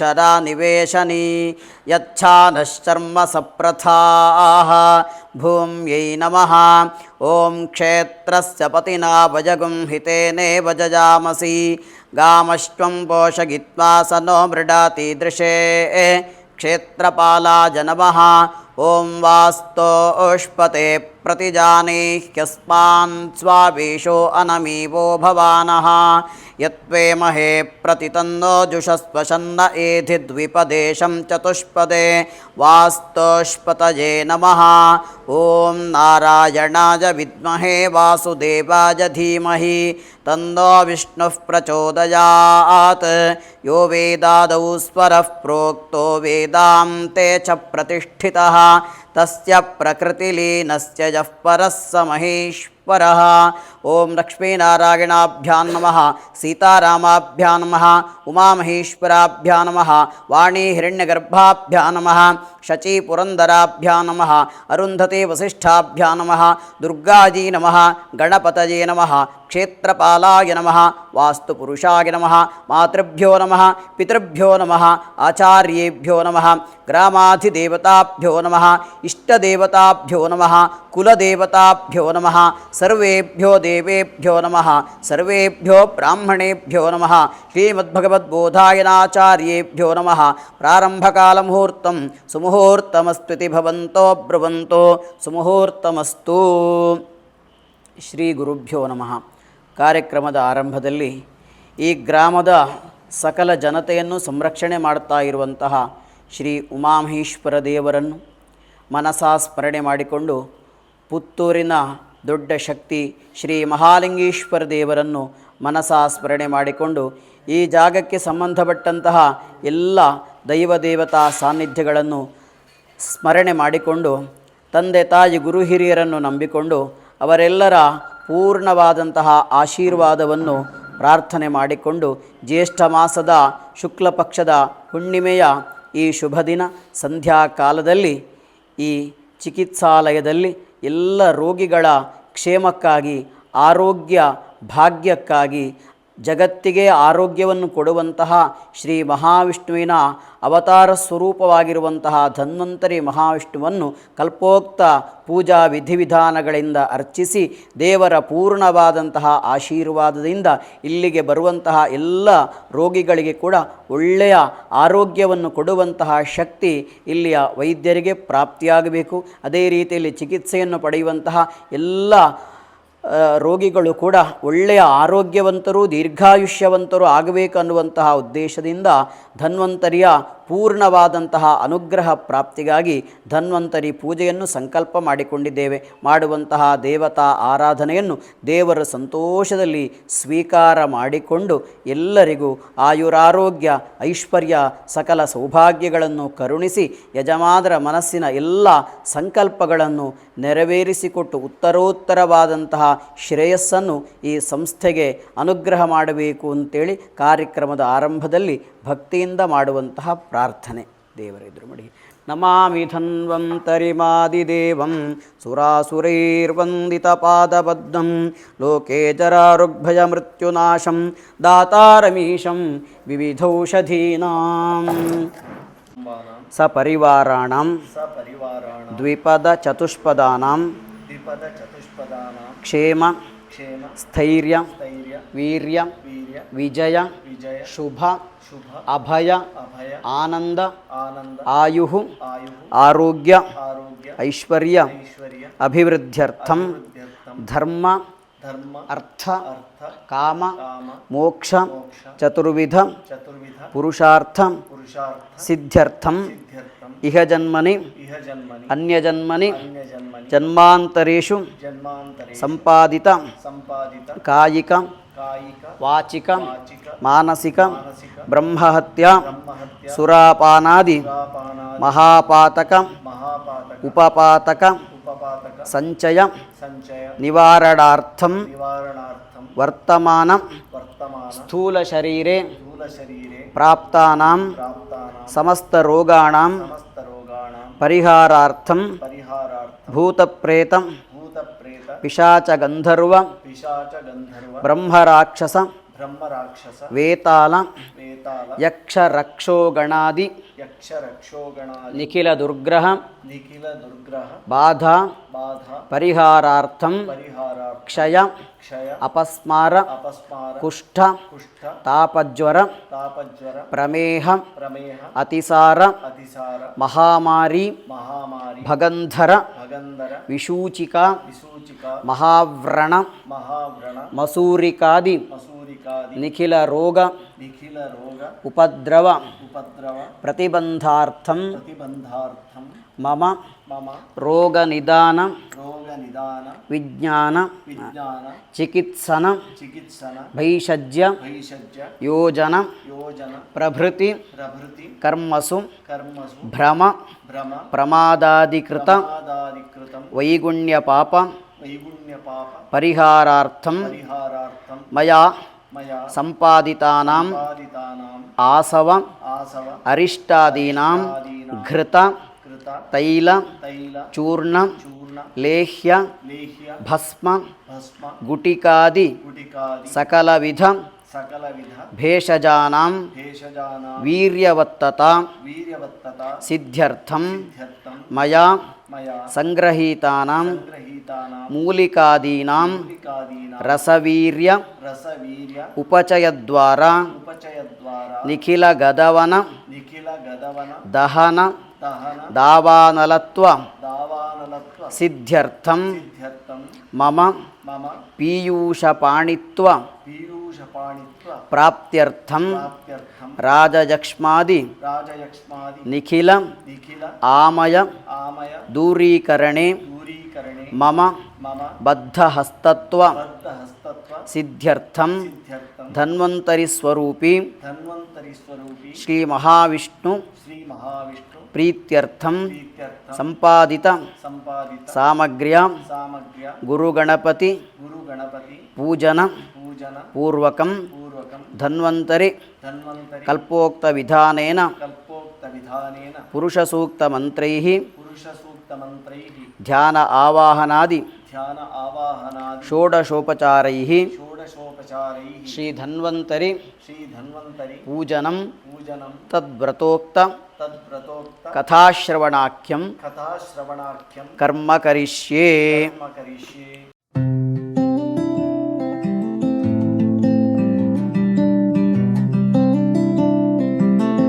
शरा निवेशनी यच्छानश्चर्म सप्रथाः भूम्यै नमः। ओं क्षेत्रस्य पतिना वजगुं हितेनेव जजामसि गामश्त्वं पोषयित्वा स नो मृडाति दृशे क्षेत्रपालाय नमः। ओं वास्तोष्पते प्रतिजानीह्यस्मान् स्वावेशो अनमीवो भवानः यत्वेमहे प्रतितन्नो जुषस्वशन्न एधि द्विपदेशं चतुष्पदे वास्तोष्पतये नमः। ओं नारायणाय विद्महे वासुदेवाय धीमहि तन्नो विष्णुः प्रचोदयात्। यो वेदादौ स्वरः प्रोक्तो वेदान्ते च प्रतिष्ठितः तस्य प्रकृतिलीनस्य यः परः स महेश्वरः। ओं लक्ष्मीनारायणाभ्यां नमः, सीतारामाभ्यां नमः, उमामहेश्वराभ्यां नमः, वाणी हिरण्यगर्भाभ्यां नमः, शचीपुरन्दराभ्यां नमः, अरुन्धती वसिष्ठाभ्यां नमः, दुर्गाजी नमः, गणपतये नमः, क्षेत्रपालाय नमः, वास्तुपुरुषाय नमः, मातृभ्यो नमः, पितृभ्यो नमः, आचार्येभ्यो नमः, ग्रामाधिदेवताभ्यो नमः, इष्टदेवताभ्यो नमः, कुलदेवताभ्यो नमः, सर्वेभ्यो देवेभ्यो नमः, सर्वेभ्यो ब्राह्मणेभ्यो नमः, श्रीमद्भगवद्बोधायनाचार्येभ्यो नमः। प्रारंभकालमुहूर्तं सुमुहूर्तमस्त्विति भवन्तो ब्रुवन्तो सुमुहूर्तमस्तु। ಶ್ರೀ ಗುರುಭ್ಯೋ ನಮಃ. ಕಾರ್ಯಕ್ರಮದ ಆರಂಭದಲ್ಲಿ ಈ ಗ್ರಾಮದ ಸಕಲ ಜನತೆಯನ್ನು ಸಂರಕ್ಷಣೆ ಮಾಡುತ್ತಾ ಇರುವಂತಹ ಶ್ರೀ ಉಮಾಮಹೇಶ್ವರ ದೇವರನ್ನು ಮನಸಾ ಸ್ಮರಣೆ ಮಾಡಿಕೊಂಡು, ಪುತ್ತೂರಿನ ದೊಡ್ಡ ಶಕ್ತಿ ಶ್ರೀ ಮಹಾಲಿಂಗೇಶ್ವರ ದೇವರನ್ನು ಮನಸಾ ಸ್ಮರಣೆ ಮಾಡಿಕೊಂಡು, ಈ ಜಾಗಕ್ಕೆ ಸಂಬಂಧಪಟ್ಟಂತಹ ಎಲ್ಲ ದೈವ ದೇವತಾ ಸಾನ್ನಿಧ್ಯಗಳನ್ನು ಸ್ಮರಣೆ ಮಾಡಿಕೊಂಡು, ತಂದೆ ತಾಯಿ ಗುರು ಹಿರಿಯರನ್ನು ನಂಬಿಕೊಂಡು ಅವರೆಲ್ಲರ ಪೂರ್ಣವಾದಂತಹ ಆಶೀರ್ವಾದವನ್ನು ಪ್ರಾರ್ಥನೆ ಮಾಡಿಕೊಂಡು, ಜ್ಯೇಷ್ಠ ಮಾಸದ ಶುಕ್ಲ ಪಕ್ಷದ ಹುಣ್ಣಿಮೆಯ ಈ ಶುಭ ದಿನ ಸಂಧ್ಯಾಕಾಲದಲ್ಲಿ ಈ ಚಿಕಿತ್ಸಾಲಯದಲ್ಲಿ ಎಲ್ಲ ರೋಗಿಗಳ ಕ್ಷೇಮಕ್ಕಾಗಿ, ಆರೋಗ್ಯ ಭಾಗ್ಯಕ್ಕಾಗಿ, ಜಗತ್ತಿಗೆ ಆರೋಗ್ಯವನ್ನು ಕೊಡುವಂತಹ ಶ್ರೀ ಮಹಾವಿಷ್ಣುವಿನ ಅವತಾರ ಸ್ವರೂಪವಾಗಿರುವಂತಹ ಧನ್ವಂತರಿ ಮಹಾವಿಷ್ಣುವನ್ನು ಕಲ್ಪೋಕ್ತ ಪೂಜಾ ವಿಧಿವಿಧಾನಗಳಿಂದ ಅರ್ಚಿಸಿ ದೇವರ ಪೂರ್ಣವಾದಂತಹ ಆಶೀರ್ವಾದದಿಂದ ಇಲ್ಲಿಗೆ ಬರುವಂತಹ ಎಲ್ಲ ರೋಗಿಗಳಿಗೆ ಕೂಡ ಒಳ್ಳೆಯ ಆರೋಗ್ಯವನ್ನು ಕೊಡುವಂತಹ ಶಕ್ತಿ ಇಲ್ಲಿಯ ವೈದ್ಯರಿಗೆ ಪ್ರಾಪ್ತಿಯಾಗಬೇಕು. ಅದೇ ರೀತಿಯಲ್ಲಿ ಚಿಕಿತ್ಸೆಯನ್ನು ಪಡೆಯುವಂತಹ ಎಲ್ಲ ರೋಗಿಗಳು ಕೂಡ ಒಳ್ಳೆಯ ಆರೋಗ್ಯವಂತರು, ದೀರ್ಘಾಯುಷ್ಯವಂತರು ಆಗಬೇಕು ಅನ್ನುವಂತಹ ಉದ್ದೇಶದಿಂದ ಧನ್ವಂತರಿಯ ಪೂರ್ಣವಾದಂತಹ ಅನುಗ್ರಹ ಪ್ರಾಪ್ತಿಗಾಗಿ ಧನ್ವಂತರಿ ಪೂಜೆಯನ್ನು ಸಂಕಲ್ಪ ಮಾಡಿಕೊಂಡಿದ್ದೇವೆ. ಮಾಡುವಂತಹ ದೇವತಾ ಆರಾಧನೆಯನ್ನು ದೇವರ ಸಂತೋಷದಲ್ಲಿ ಸ್ವೀಕಾರ ಮಾಡಿಕೊಂಡು ಎಲ್ಲರಿಗೂ ಆಯುರಾರೋಗ್ಯ ಐಶ್ವರ್ಯ ಸಕಲ ಸೌಭಾಗ್ಯಗಳನ್ನು ಕರುಣಿಸಿ ಯಜಮಾನರ ಮನಸ್ಸಿನ ಎಲ್ಲ ಸಂಕಲ್ಪಗಳನ್ನು ನೆರವೇರಿಸಿಕೊಟ್ಟು ಉತ್ತರೋತ್ತರವಾದಂತಹ ಶ್ರೇಯಸ್ಸನ್ನು ಈ ಸಂಸ್ಥೆಗೆ ಅನುಗ್ರಹ ಮಾಡಬೇಕು ಅಂತೇಳಿ ಕಾರ್ಯಕ್ರಮದ ಆರಂಭದಲ್ಲಿ ಭಕ್ತಿಯಿಂದ ಮಾಡುವಂತಹ ಪ್ರಾರ್ಥನೆ ದೇವರೆದುರು ಮಾಡಿ. ನಮಾಮಿ ಧನ್ವಂತರಿಮಾದಿದೇವಂ ಸುರಾಸುರೈರ್ವಂದಿತಪಾದಬದ್ಧಂ ಲೋಕೆ ಜರಾರುಗ್ಭಯ ಮೃತ್ಯುನಾಶಂ ದಾತಾರಮೀಶಂ ವಿವಿಧೌಷಧೀನಾಂ ಸಪರಿವಾರಾಣಾಂ ದ್ವಿಪದ ಚತುಷ್ಪದಾನಾಂ ಕ್ಷೇಮ ಸ್ಥೈರ್ಯ ವೀರ್ಯ ವಿಜಯ ಶುಭ ಅಭಯ ಆನಂದ ಆಯು ಆರೋಗ್ಯ ಐಶ್ವರ್ಯ ಅಭಿವೃದ್ಧ್ಯರ್ಥಂ ಧರ್ಮ ಅರ್ಥ ಕಾಮ ಮೋಕ್ಷ ಚತುರ್ವಿಧ ಪುರುಷಾರ್ಥ ಸಿದ್ಧ್ಯರ್ಥಂ ಇಹ ಜನ್ಮನಿ ಅನ್ಯಜನ್ಮನಿ ಜನ್ಮಾಂತರೇಷು ಸಂಪಾದಿತ ಕಾಯಿಕ ವಾಚಿಕ ಮಾನಸಿಕ ಬ್ರಹ್ಮಹತ್ಯಾ ಸುರಾಪಾನಾದಿ ಮಹಾಪಾತಕ ಉಪಪಾತಕ ಸಂಚಯ ನಿವಾರಣಾರ್ಥಂ ವರ್ತಮಾನ ಸ್ಥೂಲ ಶರೀರೆ ಪ್ರಾಪ್ತಾನಾಂ ಸಮಸ್ತ ರೋಗಾಣಾಂ ಪರಿಹಾರಾರ್ಥಂ ಭೂತಪ್ರೇತ ಪಿಶಾಚ ಗಂಧರ್ವ ಬ್ರಹ್ಮರಾಕ್ಷಸ ಬ್ರಹ್ಮರಾಕ್ಷಸ ವೇತಾಲ ವೇತಾಲ ಯಕ್ಷ ರಕ್ಷೋಗಣಾದಿ ಯಕ್ಷ ರಕ್ಷೋಗಣಾದಿ ನಿಖಿಲ ದುರ್ಗ್ರಹ ನಿಖಿಲ ದುರ್ಗ್ರಹ ಬಾಧಾ ಬಾಧ ಪರಿಹಾರಾರ್ಥಂ ಪರಿಹಾರಾರ್ಥ ಕ್ಷಯ ಕ್ಷಯ ಅಪಸ್ಮಾರ ಅಪಸ್ಮಾರ ಕುಷ್ಠ ಕುಷ್ಠ ತಾಪಜ್ವರ ತಾಪಜ್ವರ ಪ್ರಮೇಹ ಪ್ರಮೇಹ ಅತಿಸಾರ ಅತಿಸಾರ ಮಹಾಮಾರಿ ಮಹಾಮಾರಿ ಭಗಂಧರ ಭಗಂಧರ ವಿಷೂಚಿಕಾ ವಿಸೂಚಿಕ ಮಹಾವ್ರಣ ಮಹಾವ್ರಣ ಮಸೂರಿಕಾದಿ ಮಸೂರಿಕಾದಿ ನಿಖಿಲ ರೋಗ ನಿಖಿಲ ರೋಗ ಉಪದ್ರವ ಉಪದ್ರವ ಪ್ರತಿಬಂಧಾರ್ಥಂ ಪ್ರತಿಬಂಧಾರ್ಥಂ ಮಮ ಮಮ ರೋಗ ನಿದಾನ ರೋಗ ನಿದಾನ ವಿಜ್ಞಾನ ವಿಜ್ಞಾನ ಚಿಕಿತ್ಸನ ಚಿಕಿತ್ಸನ ಭೈಷಜ್ಯ ಭೈಷಜ್ಯ ಯೋಜನ ಯೋಜನ ಪ್ರಭೃತಿ ಪ್ರಭೃತಿ ಕರ್ಮಸು ಕರ್ಮಸು ಭ್ರಮ ಭ್ರಮ ಪ್ರಮಾದಾಧಿಕೃತ ಪ್ರಮಾದಾಧಿಕೃತಂ ವೈಗುಣ್ಯ ಪಾಪ ವೈಗುಣ್ಯ ಪಾಪ ಪರಿಹಾರಾರ್ಥಂ ಪರಿಹಾರಾರ್ಥಂ ಮಯಾ ಮಯಾ ಸಂಪಾದಿತಾನಾಂ ಸಂಪಾದಿತಾನಾಂ ಆಸವ ಆಸವ ಅರಿಷ್ಟಾದೀನಾಂ ಅರಿಷ್ಟಾದೀನಾಂ ಘೃತ ಕೃತ ತೈಲ ತೈಲ ಚೂರ್ಣ ಚೂರ್ಣ ಲೇಹ್ಯ ಲೇಹ್ಯ ಭಸ್ಮ ಭಸ್ಮ ಗುಟಿಕಾದಿ ಗುಟಿಕಾದಿ ಸಕಲವಿಧ ಸಕಲವಿಧ ಭೇಷಜಾನಾಂ ಭೇಷಜಾನಾಂ ವೀರ್ಯವತ್ತತಾ ವೀರ್ಯವತ್ತತ ಸಿದ್ಧ್ಯರ್ಥಂ ಸಿದ್ಧ್ಯರ್ಥಂ ಮಯಾ ಮಯಾ ಸಂಗ್ರಹೀತಾನಾಂ ಸಂಗ್ರಹೀತಾನಾಂ ಮೂಲಿಕಾದೀನಾಂ ಮೂಲಿಕಾದೀನಾಂ ರಸವೀರ್ಯ ರಸವೀರ್ಯ ಉಪಚಯದ್ವಾರ ಉಪಚಯದ್ವಾರ ನಿಖಿಲ ಗದವನ ನಿಖಿಲ ಗದವನ ದಹನ ದಹನ ದಾವಾನಲತ್ವ ದಾವಾನಲತ್ವ ಸಿದ್ಧ್ಯರ್ಥಂ ಸಿದ್ಧ್ಯರ್ಥಂ ಮಮ ಮಮ ಪೀಯೂಷಪಾಣಿತ್ವ ಪೀಯೂಷಪಾಣಿತ್ವ ಪ್ರಾಪ್ತ್ಯರ್ಥಂ ಪ್ರಾಪ್ತ್ಯರ್ಥಂ ರಾಜಯಕ್ಷ್ಮಾದಿ ರಾಜಯಕ್ಷ್ಮಾದಿ ನಿಖಿಲ ನಿಖಿಲ ಆಮಯ ಆಮಯ ದೂರೀಕರಣೆ ದೂರೀಕರಣೆ ಮಮ ಮಮ ಬದ್ಧಹಸ್ತತ್ವ ಬದ್ಧಹಸ್ತತ್ವ ಸಿದ್ಧ್ಯರ್ಥಂ ಸಿದ್ಧ್ಯರ್ಥಂ ಧನ್ವಂತರಿ ಸ್ವರೂಪಿ ಧನ್ವಂತರಿ ಸ್ವರೂಪಿ ಶ್ರೀ ಮಹಾವಿಷ್ಣು ಶ್ರೀ ಮಹಾವಿಷ್ಣು ಪ್ರೀತ್ಯರ್ಥಂ ಪ್ರೀತ್ಯರ್ಥಂ ಸಂಪಾದಿತ ಸಂಪಾದಿತ ಸಾಮಗ್ರ್ಯ ಸಾಮಗ್ರ್ಯ ಗುರುಗಣಪತಿ ಗುರುಗಣಪತಿ ಪೂಜನ ಪೂಜನ ಪೂರ್ವಕಂ ಪೂರ್ವಕಂ ಧನ್ವಂತರಿ ಧನ್ವಂತರಿ ಕಲ್ಪೋಕ್ತ ವಿಧಾನೇನ ಕಲ್ಪೋಕ್ತ ವಿಧಾನೇನ ಪುರುಷ ಸೂಕ್ತ ಮಂತ್ರೈಃ ಪುರುಷ ಸೂಕ್ತ ಮಂತ್ರೈಃ ಧ್ಯಾನ ಆವಾಹನಾದಿ ಧ್ಯಾನ ಆವಾಹನಾದಿ ಷೋಡಶೋಪಚಾರೈಃ ಷೋಡಶೋಪಚಾರೈಃ ಶ್ರೀ ಧನ್ವಂತರಿ ಶ್ರೀ ಧನ್ವಂತರಿ ಪೂಜನಂ ಪೂಜನಂ ತದ್ವ್ರತೋಕ್ತ ತದ್ವ್ರತೋಕ್ತ ಕಥಾಶ್ರವಣಾಖ್ಯಂ ಕಥಾಶ್ರವಣಾಖ್ಯಂ ಕರ್ಮ ಕರಿಷ್ಯೇ ಕರ್ಮ ಕರಿಷ್ಯೆ